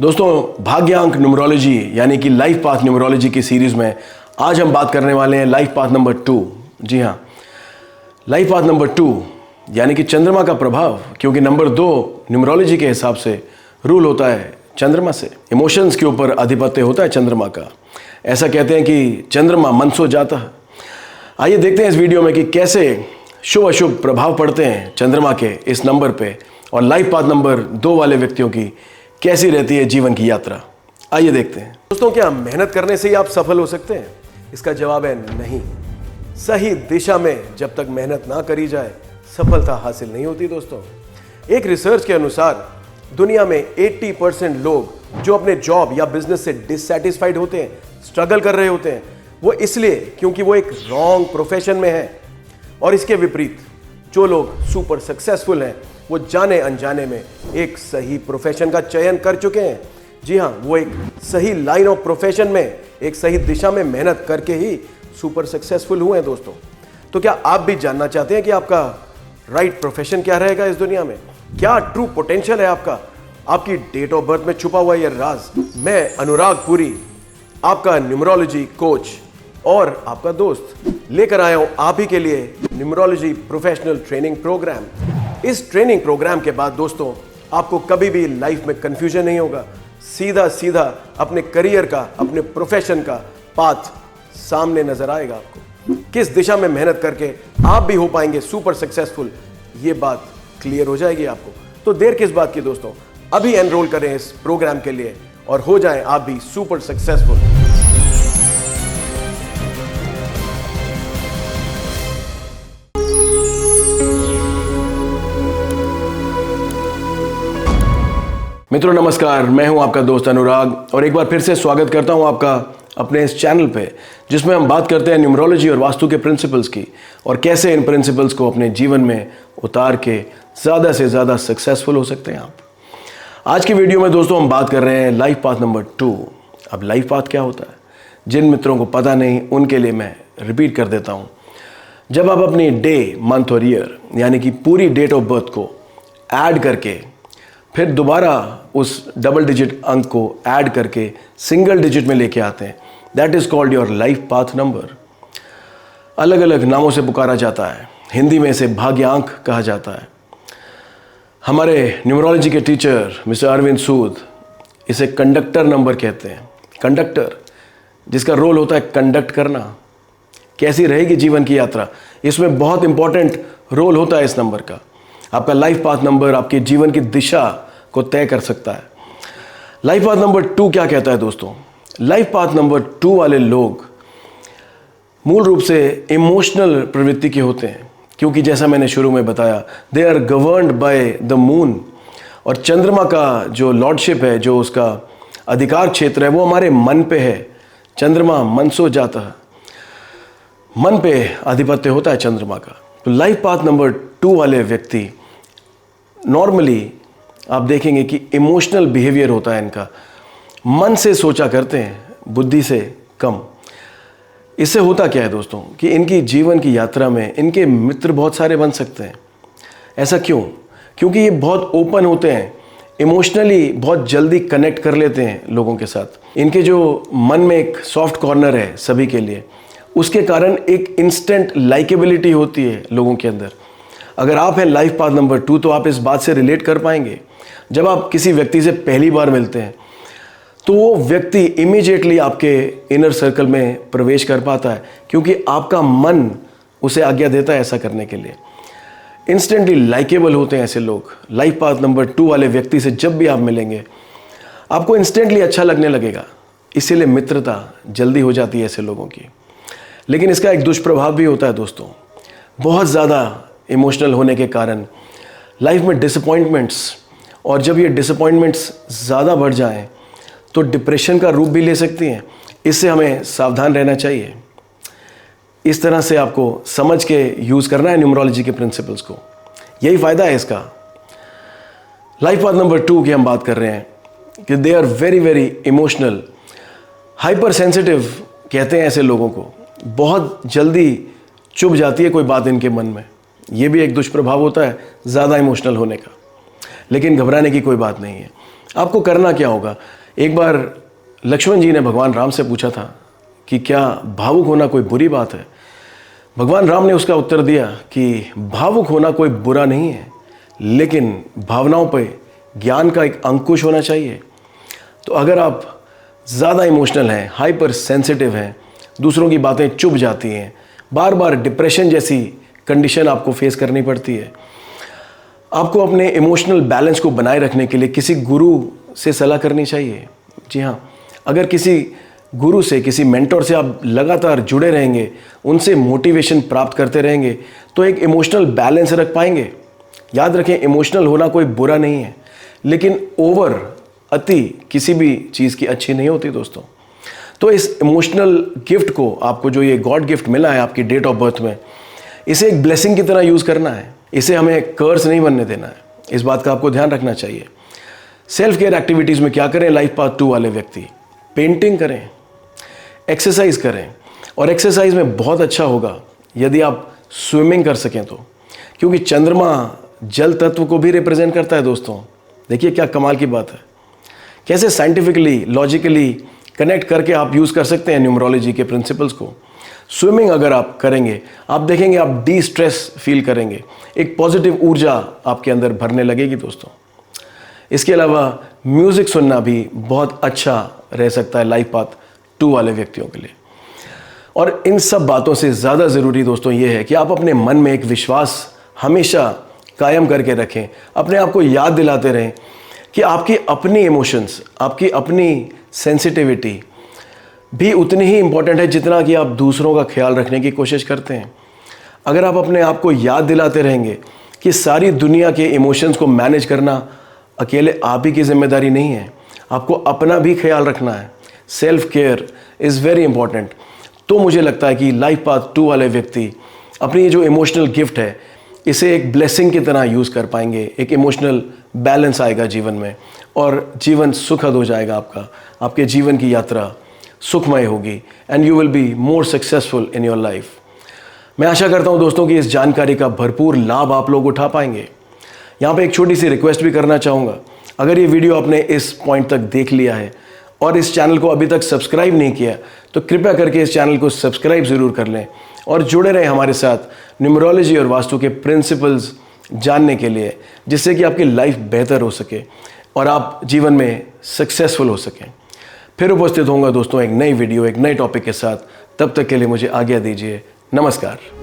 दोस्तों, भाग्यांक न्यूमरोलॉजी यानी कि लाइफ पाथ न्यूमरोलॉजी की सीरीज में आज हम बात करने वाले हैं लाइफ पाथ नंबर 2। जी हाँ, लाइफ पाथ नंबर 2 यानी कि चंद्रमा का प्रभाव, क्योंकि नंबर 2 न्यूमरोलॉजी के हिसाब से रूल होता है चंद्रमा से। इमोशंस के ऊपर आधिपत्य होता है चंद्रमा का। ऐसा कहते हैं कि चंद्रमा मन सो जाता है। आइए देखते हैं इस वीडियो में कि कैसे शुभ अशुभ प्रभाव पड़ते हैं चंद्रमा के इस नंबर पे, और लाइफ पाथ नंबर 2 वाले व्यक्तियों की कैसी रहती है जीवन की यात्रा। आइए देखते हैं। दोस्तों, क्या मेहनत करने से ही आप सफल हो सकते हैं? इसका जवाब है नहीं। सही दिशा में जब तक मेहनत ना करी जाए सफलता हासिल नहीं होती। दोस्तों, एक रिसर्च के अनुसार दुनिया में 80% लोग जो अपने जॉब या बिजनेस से डिससैटिस्फाइड होते हैं, स्ट्रगल कर रहे होते हैं, वो इसलिए क्योंकि वो एक रॉन्ग प्रोफेशन में है। और इसके विपरीत जो लोग सुपर सक्सेसफुल हैं वो जाने अनजाने में एक सही प्रोफेशन का चयन कर चुके हैं। जी हाँ, वो एक सही लाइन ऑफ प्रोफेशन में, एक सही दिशा में मेहनत करके ही सुपर सक्सेसफुल हुए हैं। दोस्तों, तो क्या आप भी जानना चाहते हैं कि आपका राइट प्रोफेशन क्या रहेगा इस दुनिया में? क्या ट्रू पोटेंशियल है आपका? आपकी डेट ऑफ बर्थ में छुपा हुआ यह राज मैं अनुराग पुरी, आपका न्यूमरोलॉजी कोच और आपका दोस्त, लेकर आया हूं आप ही के लिए न्यूमरोलॉजी प्रोफेशनल ट्रेनिंग प्रोग्राम। इस ट्रेनिंग प्रोग्राम के बाद दोस्तों आपको कभी भी लाइफ में कंफ्यूजन नहीं होगा। सीधा सीधा अपने करियर का, अपने प्रोफेशन का पाथ सामने नजर आएगा आपको। किस दिशा में मेहनत करके आप भी हो पाएंगे सुपर सक्सेसफुल, ये बात क्लियर हो जाएगी आपको। तो देर किस बात की दोस्तों, अभी एनरोल करें इस प्रोग्राम के लिए और हो जाएं आप भी सुपर सक्सेसफुल। मित्रों नमस्कार, मैं हूं आपका दोस्त अनुराग और एक बार फिर से स्वागत करता हूं आपका अपने इस चैनल पे, जिसमें हम बात करते हैं न्यूमरोलॉजी और वास्तु के प्रिंसिपल्स की और कैसे इन प्रिंसिपल्स को अपने जीवन में उतार के ज़्यादा से ज़्यादा सक्सेसफुल हो सकते हैं आप। आज की वीडियो में दोस्तों हम बात कर रहे हैं लाइफ पाथ नंबर 2। अब लाइफ पाथ क्या होता है, जिन मित्रों को पता नहीं उनके लिए मैं रिपीट कर देता हूँ। जब आप अपनी डे, मंथ और ईयर यानी कि पूरी डेट ऑफ बर्थ को ऐड करके फिर दोबारा उस डबल डिजिट अंक को ऐड करके सिंगल डिजिट में लेके आते हैं, that is called your life path number. अलग अलग नामों से पुकारा जाता है। हिंदी में इसे भाग्यांक कहा जाता है। हमारे न्यूमरोलॉजी के टीचर मिस्टर अरविंद सूद इसे कंडक्टर नंबर कहते हैं। कंडक्टर, जिसका रोल होता है कंडक्ट करना, कैसी रहेगी जीवन की यात्रा, इसमें बहुत इंपॉर्टेंट रोल होता है इस नंबर का। आपका लाइफ पाथ नंबर आपके जीवन की दिशा को तय कर सकता है। लाइफ पाथ नंबर 2 क्या कहता है दोस्तों? लाइफ पाथ नंबर 2 वाले लोग मूल रूप से इमोशनल प्रवृत्ति के होते हैं, क्योंकि जैसा मैंने शुरू में बताया, they are governed by the moon. और चंद्रमा का जो लॉर्डशिप है, जो उसका अधिकार क्षेत्र है, वो हमारे मन पे है। चंद्रमा मन सो जाता है, मन पे आधिपत्य होता है चंद्रमा का। तो लाइफ पाथ नंबर 2 वाले व्यक्ति नॉर्मली आप देखेंगे कि इमोशनल बिहेवियर होता है इनका। मन से सोचा करते हैं, बुद्धि से कम। इससे होता क्या है दोस्तों कि इनकी जीवन की यात्रा में इनके मित्र बहुत सारे बन सकते हैं। ऐसा क्यों? क्योंकि ये बहुत ओपन होते हैं, इमोशनली बहुत जल्दी कनेक्ट कर लेते हैं लोगों के साथ। इनके जो मन में एक सॉफ्ट कॉर्नर है सभी के लिए, उसके कारण एक इंस्टेंट लाइकेबिलिटी होती है लोगों के अंदर। अगर आप हैं लाइफ पाथ नंबर 2 तो आप इस बात से रिलेट कर पाएंगे। जब आप किसी व्यक्ति से पहली बार मिलते हैं तो वो व्यक्ति इमीडिएटली आपके इनर सर्कल में प्रवेश कर पाता है, क्योंकि आपका मन उसे आज्ञा देता है ऐसा करने के लिए। इंस्टेंटली लाइकेबल होते हैं ऐसे लोग। लाइफ पाथ नंबर 2 वाले व्यक्ति से जब भी आप मिलेंगे आपको इंस्टेंटली अच्छा लगने लगेगा। इसीलिए मित्रता जल्दी हो जाती है ऐसे लोगों की। लेकिन इसका एक दुष्प्रभाव भी होता है दोस्तों। बहुत ज़्यादा इमोशनल होने के कारण लाइफ में डिसअपॉइंटमेंट्स, और जब ये डिसअपॉइंटमेंट्स ज़्यादा बढ़ जाएं तो डिप्रेशन का रूप भी ले सकती हैं। इससे हमें सावधान रहना चाहिए। इस तरह से आपको समझ के यूज़ करना है न्यूमरोलॉजी के प्रिंसिपल्स को। यही फ़ायदा है इसका। लाइफ पाथ नंबर 2 की हम बात कर रहे हैं कि they are very very emotional, hyper sensitive कहते हैं ऐसे लोगों को। बहुत जल्दी चुभ जाती है कोई बात इनके मन में। ये भी एक दुष्प्रभाव होता है ज़्यादा इमोशनल होने का, लेकिन घबराने की कोई बात नहीं है। आपको करना क्या होगा, एक बार लक्ष्मण जी ने भगवान राम से पूछा था कि क्या भावुक होना कोई बुरी बात है। भगवान राम ने उसका उत्तर दिया कि भावुक होना कोई बुरा नहीं है, लेकिन भावनाओं पर ज्ञान का एक अंकुश होना चाहिए। तो अगर आप ज़्यादा इमोशनल हैं, हाइपर सेंसिटिव हैं, दूसरों की बातें चुभ जाती हैं, बार बार डिप्रेशन जैसी कंडीशन आपको फेस करनी पड़ती है, आपको अपने इमोशनल बैलेंस को बनाए रखने के लिए किसी गुरु से सलाह करनी चाहिए। जी हाँ, अगर किसी गुरु से, किसी मेंटोर से आप लगातार जुड़े रहेंगे, उनसे मोटिवेशन प्राप्त करते रहेंगे, तो एक इमोशनल बैलेंस रख पाएंगे। याद रखें, इमोशनल होना कोई बुरा नहीं है, लेकिन अति किसी भी चीज़ की अच्छी नहीं होती दोस्तों। तो इस इमोशनल गिफ्ट को, आपको जो ये गॉड गिफ्ट मिला है आपकी डेट ऑफ बर्थ में, इसे एक ब्लेसिंग की तरह यूज़ करना है। इसे हमें कर्स नहीं बनने देना है, इस बात का आपको ध्यान रखना चाहिए। सेल्फ केयर एक्टिविटीज़ में क्या करें, लाइफ पाथ 2 वाले व्यक्ति पेंटिंग करें, एक्सरसाइज करें, और एक्सरसाइज में बहुत अच्छा होगा यदि आप स्विमिंग कर सकें तो, क्योंकि चंद्रमा जल तत्व को भी रिप्रेजेंट करता है दोस्तों। देखिए क्या कमाल की बात है, कैसे साइंटिफिकली, लॉजिकली कनेक्ट करके आप यूज़ कर सकते हैं न्यूमरोलॉजी के प्रिंसिपल्स को। स्विमिंग अगर आप करेंगे, आप देखेंगे आप डी स्ट्रेस फील करेंगे, एक पॉजिटिव ऊर्जा आपके अंदर भरने लगेगी दोस्तों। इसके अलावा म्यूज़िक सुनना भी बहुत अच्छा रह सकता है लाइफ पाथ 2 वाले व्यक्तियों के लिए। और इन सब बातों से ज़्यादा ज़रूरी दोस्तों ये है कि आप अपने मन में एक विश्वास हमेशा कायम करके रखें, अपने आप को याद दिलाते रहें कि आपकी अपनी इमोशंस, आपकी अपनी सेंसिटिविटी भी उतनी ही इम्पोर्टेंट है जितना कि आप दूसरों का ख्याल रखने की कोशिश करते हैं। अगर आप अपने आप को याद दिलाते रहेंगे कि सारी दुनिया के इमोशंस को मैनेज करना अकेले आप ही की जिम्मेदारी नहीं है, आपको अपना भी ख्याल रखना है। Self care is very important. तो मुझे लगता है कि लाइफ पाथ 2 वाले व्यक्ति अपनी ये जो इमोशनल गिफ्ट है, इसे एक ब्लेसिंग की तरह यूज़ कर पाएंगे। एक इमोशनल बैलेंस आएगा जीवन में, और जीवन सुखद हो जाएगा आपका। आपके जीवन की यात्रा सुखमय होगी, and you will be more successful in your life. मैं आशा करता हूं दोस्तों कि इस जानकारी का भरपूर लाभ आप लोग उठा पाएंगे। यहाँ पे एक छोटी सी रिक्वेस्ट भी करना चाहूँगा, अगर ये वीडियो आपने इस पॉइंट तक देख लिया है और इस चैनल को अभी तक सब्सक्राइब नहीं किया, तो कृपया करके इस चैनल को सब्सक्राइब ज़रूर कर लें और जुड़े रहें हमारे साथ न्यूमरोलॉजी और वास्तु के प्रिंसिपल्स जानने के लिए, जिससे कि आपकी लाइफ बेहतर हो सके और आप जीवन में सक्सेसफुल हो सकें। फिर उपस्थित होऊंगा दोस्तों एक नई वीडियो, एक नए टॉपिक के साथ। तब तक के लिए मुझे आज्ञा दीजिए। नमस्कार।